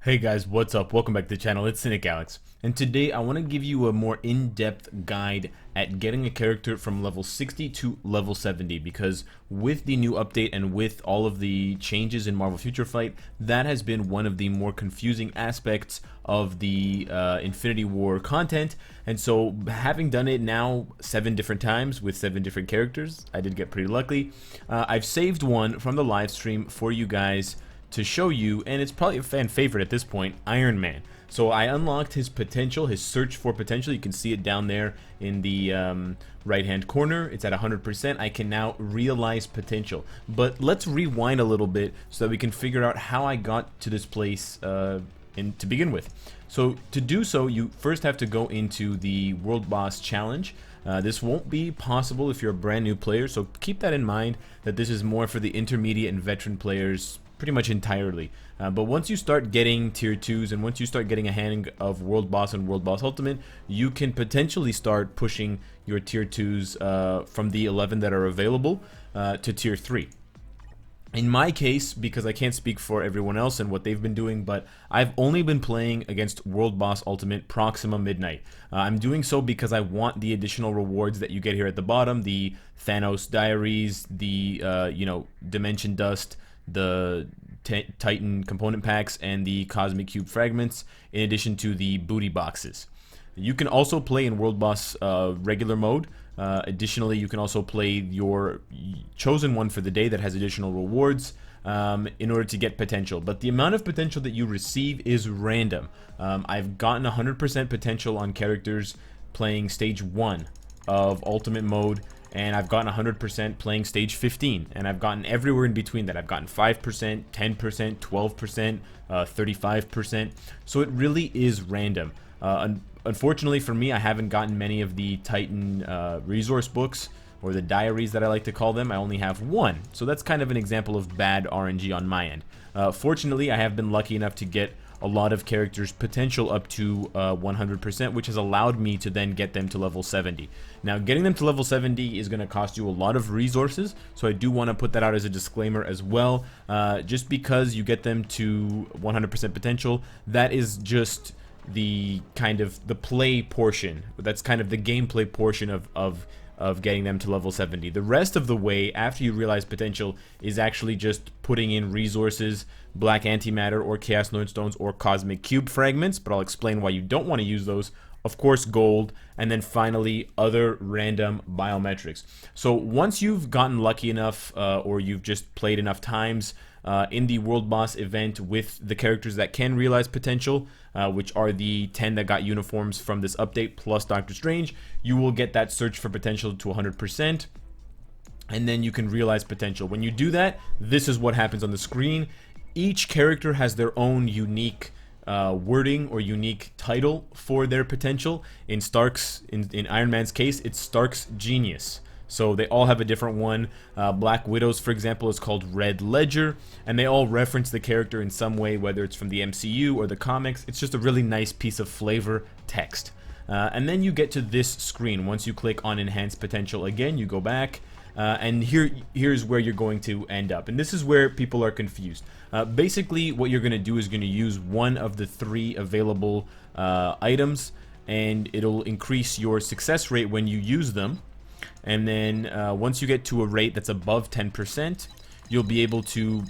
Hey guys, what's up? Welcome back to the channel. It's Cynicalex, and today I want to give you a more in-depth guide at getting a character from level 60 to level 70, because with the new update and with all of the changes in Marvel Future Fight, that has been one of the more confusing aspects of the Infinity War content. And so having done it now 7 different times with 7 different characters, I did get pretty lucky. I've saved one from the live stream for you guys to show you, and it's probably a fan favorite at this point, Iron Man. So I unlocked his potential, his search for potential. You can see it down there in the right hand corner. It's at 100%. I can now realize potential. But let's rewind a little bit so that we can figure out how I got to this place to begin with. So to do so, you first have to go into the World Boss Challenge. This won't be possible if you're a brand new player, so keep that in mind, that this is more for the intermediate and veteran players pretty much entirely. But once you start getting tier 2s and once you start getting a hang of World Boss and World Boss Ultimate, you can potentially start pushing your tier 2s from the 11 that are available to tier 3. In my case, because I can't speak for everyone else and what they've been doing, but I've only been playing against World Boss Ultimate Proxima Midnight. I'm doing so because I want the additional rewards that you get here at the bottom, the Thanos Diaries, the Dimension Dust, the Titan component packs, and the Cosmic Cube fragments, in addition to the booty boxes. You can also play in World Boss regular mode. Additionally, you can also play your chosen one for the day that has additional rewards in order to get potential. But the amount of potential that you receive is random. I've gotten 100% potential on characters playing stage 1 of Ultimate Mode, and I've gotten 100% playing stage 15, and I've gotten everywhere in between that. I've gotten 5%, 10%, 12%, 35%, so it really is random. Unfortunately for me, I haven't gotten many of the Titan resource books, or the diaries that I like to call them. I only have one, so that's kind of an example of bad RNG on my end. Fortunately, I have been lucky enough to get a lot of characters' potential up to 100%, which has allowed me to then get them to level 70. Now, getting them to level 70 is going to cost you a lot of resources, so I do want to put that out as a disclaimer as well. Just because you get them to 100% potential, that is just the kind of the play portion. That's kind of the gameplay portion of getting them to level 70. The rest of the way, after you realize potential, is actually just putting in resources, black antimatter or chaos lord stones or cosmic cube fragments, but I'll explain why you don't want to use those. Of course, gold, and then finally other random biometrics. So once you've gotten lucky enough or you've just played enough times in the World Boss event with the characters that can realize potential, which are the 10 that got uniforms from this update plus Doctor Strange, you will get that search for potential to 100%, and then you can realize potential. When you do that, this is what happens on the screen. Each character has their own unique wording or unique title for their potential. In Iron Man's case, it's Stark's Genius. So they all have a different one. Black Widow's, for example, is called Red Ledger, and they all reference the character in some way, whether it's from the MCU or the comics. It's just a really nice piece of flavor text. And then you get to this screen. Once you click on Enhance Potential again, you go back, and here's where you're going to end up. And this is where people are confused. Basically, what you're going to do is going to use one of the 3 available items, and it'll increase your success rate when you use them. And then once you get to a rate that's above 10%, you'll be able to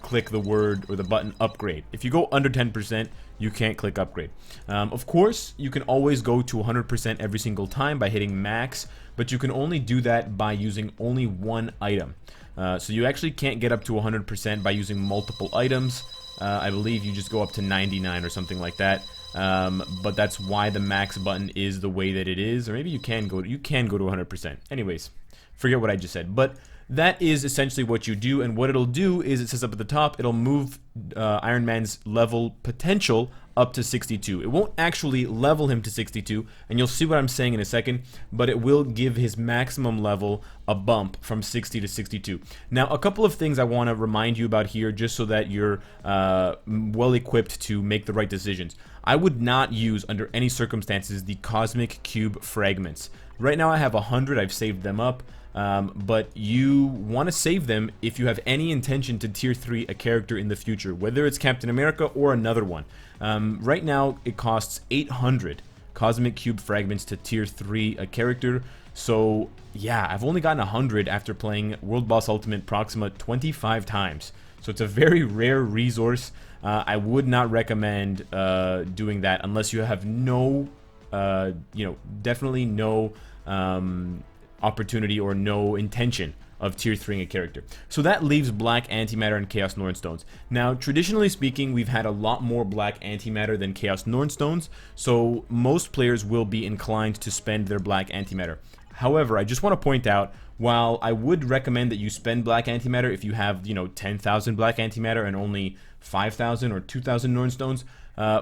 click the word or the button upgrade. If you go under 10%, you can't click upgrade. Of course, you can always go to 100% every single time by hitting max, but you can only do that by using only one item. So you actually can't get up to 100% by using multiple items. I believe you just go up to 99 or something like that. But that's why the max button is the way that it is, or maybe you can go to 100%. Anyways, forget what I just said, but that is essentially what you do. And what it'll do is, it says up at the top, it'll move Iron Man's level potential up to 62. It won't actually level him to 62, and you'll see what I'm saying in a second, but it will give his maximum level a bump from 60 to 62. Now, a couple of things I want to remind you about here, just so that you're well equipped to make the right decisions. I would not use, under any circumstances, the Cosmic Cube fragments. Right now I have 100, I've saved them up. but you want to save them if you have any intention to tier 3 a character in the future, whether it's Captain America or another one. Right now, it costs 800 Cosmic Cube Fragments to tier 3 a character. So yeah, I've only gotten 100 after playing World Boss Ultimate Proxima 25 times. So it's a very rare resource. I would not recommend doing that unless you have no, definitely no opportunity or no intention of tier 3ing a character. So that leaves Black Antimatter and Chaos Norn Stones. Now, traditionally speaking, we've had a lot more Black Antimatter than Chaos Norn Stones, so most players will be inclined to spend their Black Antimatter. However, I just want to point out, while I would recommend that you spend Black Antimatter if you have, 10,000 Black Antimatter and only 5,000 or 2,000 Norn Stones,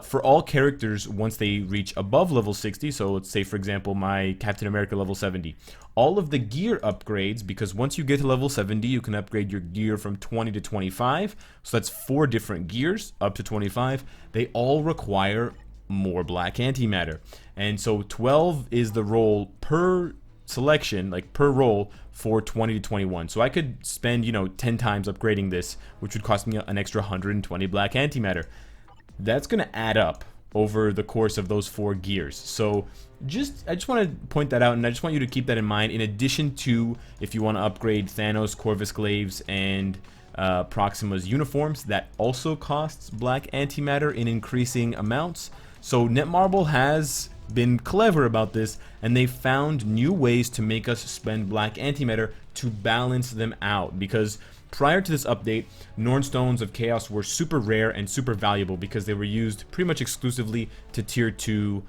for all characters, once they reach above level 60, so let's say, for example, my Captain America level 70, all of the gear upgrades, because once you get to level 70, you can upgrade your gear from 20 to 25, so that's 4 different gears up to 25, they all require more Black Antimatter. And so 12 is the roll per selection, like per roll, for 20 to 21. So I could spend, 10 times upgrading this, which would cost me an extra 120 Black Antimatter. That's going to add up over the course of those 4 gears. So I just want to point that out, and I just want you to keep that in mind, in addition to if you want to upgrade Thanos, Corvus Glaives, and Proxima's uniforms, that also costs Black Antimatter in increasing amounts. So Netmarble has been clever about this, and they found new ways to make us spend Black Antimatter to balance them out, because prior to this update, Norn Stones of Chaos were super rare and super valuable because they were used pretty much exclusively to tier 2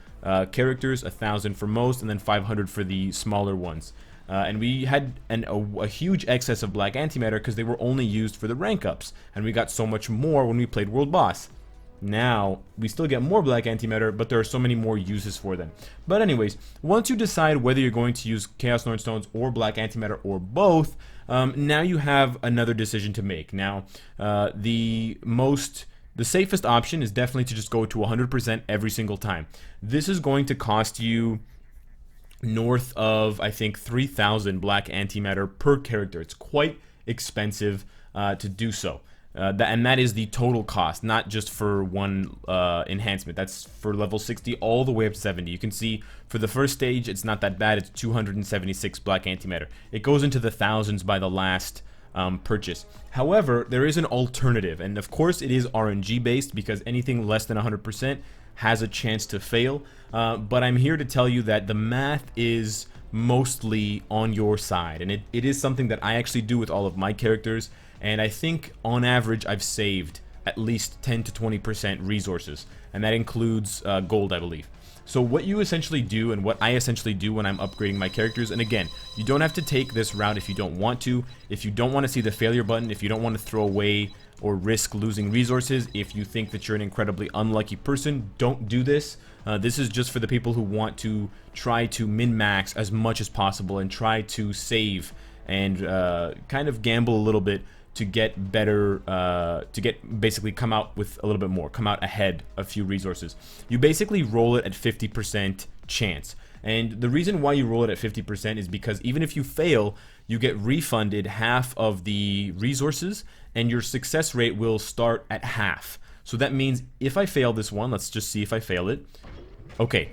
characters, 1,000 for most, and then 500 for the smaller ones. And we had a huge excess of Black Antimatter because they were only used for the rank ups, and we got so much more when we played World Boss. Now, we still get more Black Antimatter, but there are so many more uses for them. But anyways, once you decide whether you're going to use Chaos Norn Stones or Black Antimatter or both, now you have another decision to make. Now, the safest option is definitely to just go to 100% every single time. This is going to cost you north of, I think, 3,000 Black Antimatter per character. It's quite expensive to do so. And that is the total cost, not just for one enhancement. That's for level 60 all the way up to 70. You can see for the first stage, it's not that bad. It's 276 Black Antimatter. It goes into the thousands by the last purchase. However, there is an alternative, and of course it is RNG based, because anything less than 100% has a chance to fail. But I'm here to tell you that the math is mostly on your side, and it is something that I actually do with all of my characters. And I think, on average, I've saved at least 10 to 20% resources. And that includes gold, I believe. So what you essentially do, and what I essentially do when I'm upgrading my characters, and again, you don't have to take this route if you don't want to. If you don't want to see the failure button, if you don't want to throw away or risk losing resources, if you think that you're an incredibly unlucky person, don't do this. This is just for the people who want to try to min-max as much as possible and try to save and kind of gamble a little bit to get better, basically come out with a little bit more, come out ahead a few resources. You basically roll it at 50% chance. And the reason why you roll it at 50% is because even if you fail, you get refunded half of the resources, and your success rate will start at half. So that means if I fail this one, let's just see if I fail it. Okay.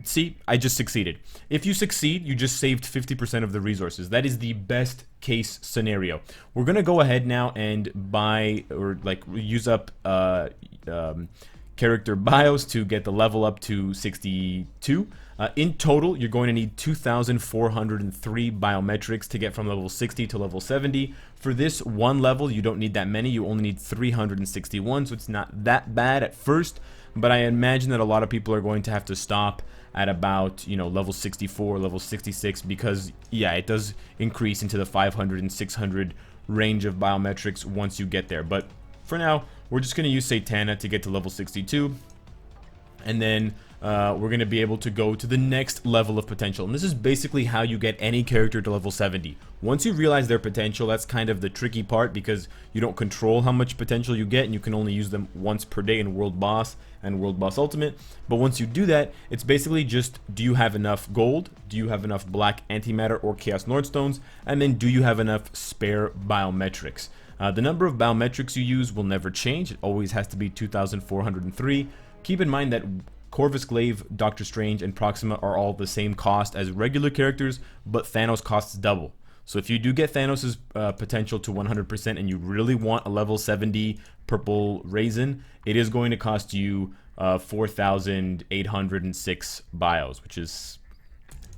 See, I just succeeded. If you succeed, you just saved 50% of the resources. That is the best case scenario. We're gonna go ahead now and buy, or like use up character bios to get the level up to 62. In total, you're going to need 2,403 biometrics to get from level 60 to level 70. For this one level, you don't need that many. You only need 361, so it's not that bad at first. But I imagine that a lot of people are going to have to stop at about, level 64, level 66, because, yeah, it does increase into the 500 and 600 range of biometrics once you get there. But for now, we're just going to use Satana to get to level 62. And then we're going to be able to go to the next level of potential. And this is basically how you get any character to level 70. Once you realize their potential, that's kind of the tricky part because you don't control how much potential you get, and you can only use them once per day in World Boss and World Boss Ultimate. But once you do that, it's basically just, do you have enough gold? Do you have enough black antimatter or chaos nordstones? And then do you have enough spare biometrics? The number of biometrics you use will never change. It always has to be 2,403. Keep in mind that Corvus Glaive, Doctor Strange, and Proxima are all the same cost as regular characters, but Thanos costs double. So if you do get Thanos' potential to 100% and you really want a level 70 purple raisin, it is going to cost you 4,806 bios, which is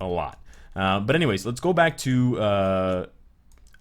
a lot. But anyways, let's go back to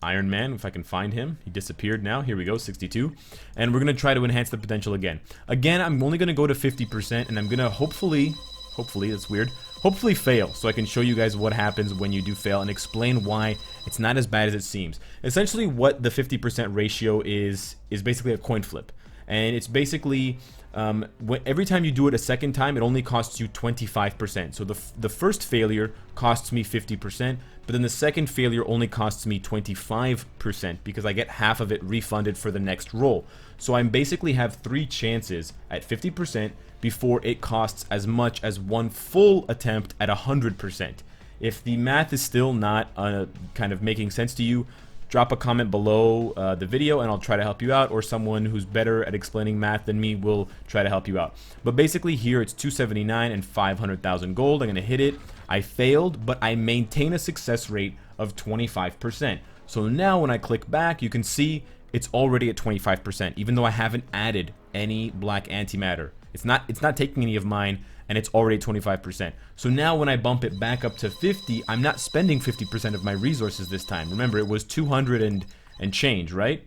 Iron Man, if I can find him. He disappeared now. Here we go, 62. And we're going to try to enhance the potential again. Again, I'm only going to go to 50%, and I'm going to hopefully, that's weird, hopefully fail, so I can show you guys what happens when you do fail and explain why it's not as bad as it seems. Essentially, what the 50% ratio is basically a coin flip. And it's basically, every time you do it a second time, it only costs you 25%. So the first failure costs me 50%, but then the second failure only costs me 25% because I get half of it refunded for the next roll. So I basically have 3 chances at 50% before it costs as much as 1 full attempt at 100%. If the math is still not kind of making sense to you, drop a comment below the video and I'll try to help you out, or someone who's better at explaining math than me will try to help you out. But basically here it's 279 and 500,000 gold. I'm going to hit it. I failed, but I maintain a success rate of 25%. So now when I click back, you can see it's already at 25%, even though I haven't added any black antimatter. It's not taking any of mine, and it's already at 25%. So now when I bump it back up to 50, I'm not spending 50% of my resources this time. Remember, it was 200 and change, right?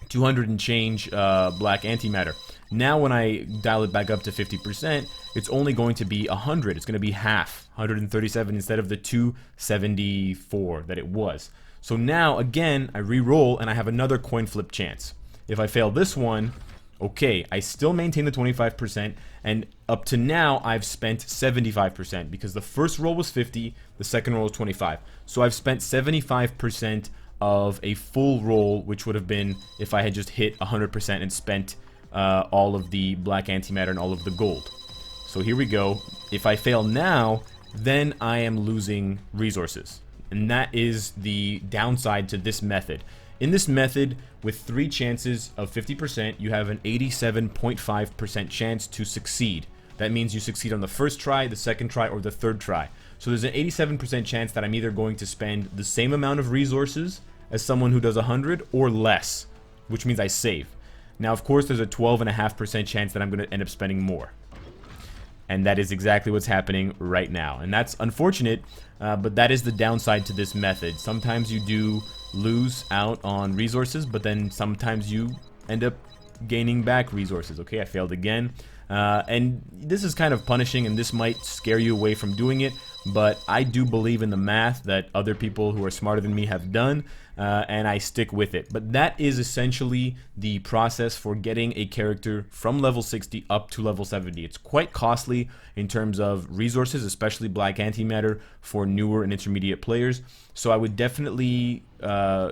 200 and change black antimatter. Now when I dial it back up to 50%, it's only going to be 100. It's going to be half, 137 instead of the 274 that it was. So now, again, I re-roll and I have another coin flip chance. If I fail this one, okay, I still maintain the 25%, and up to now, I've spent 75% because the first roll was 50, the second roll was 25. So I've spent 75% of a full roll, which would have been if I had just hit 100% and spent all of the black antimatter and all of the gold. So here we go. If I fail now, then I am losing resources. And that is the downside to this method. In this method, with 3 chances of 50%, you have an 87.5% chance to succeed. That means you succeed on the first try, the second try, or the third try. So there's an 87% chance that I'm either going to spend the same amount of resources as someone who does 100 or less, which means I save. Now, of course, there's a 12.5% chance that I'm going to end up spending more. And that is exactly what's happening right now. And that's unfortunate, but that is the downside to this method. Sometimes you do lose out on resources, but then sometimes you end up gaining back resources. Okay, I failed again. And this is kind of punishing, and this might scare you away from doing it, but I do believe in the math that other people who are smarter than me have done, and I stick with it. But that is essentially the process for getting a character from level 60 up to level 70. It's quite costly in terms of resources, especially black antimatter for newer and intermediate players. So I would definitely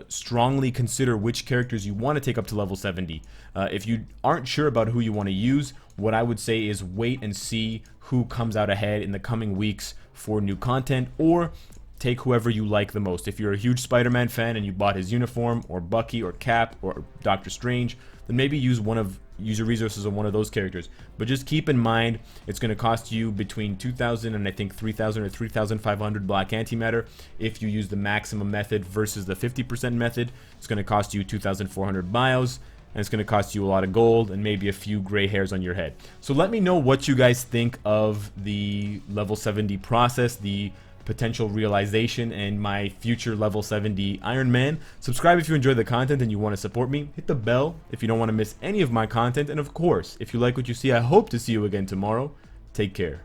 strongly consider which characters you want to take up to level 70. If you aren't sure about who you want to use, what I would say is wait and see who comes out ahead in the coming weeks for new content, or take whoever you like the most. If you're a huge Spider-Man fan and you bought his uniform, or Bucky, or Cap, or Doctor Strange, then maybe use your resources on one of those characters. But just keep in mind, it's going to cost you between 2,000 and I think 3,000 or 3,500 black antimatter if you use the maximum method versus the 50% method. It's going to cost you 2,400 bios, and it's going to cost you a lot of gold and maybe a few gray hairs on your head. So let me know what you guys think of the level 70 process, the potential realization, and my future level 70 Iron Man. Subscribe if you enjoy the content and you want to support me. Hit the bell if you don't want to miss any of my content. And of course, if you like what you see, I hope to see you again tomorrow. Take care.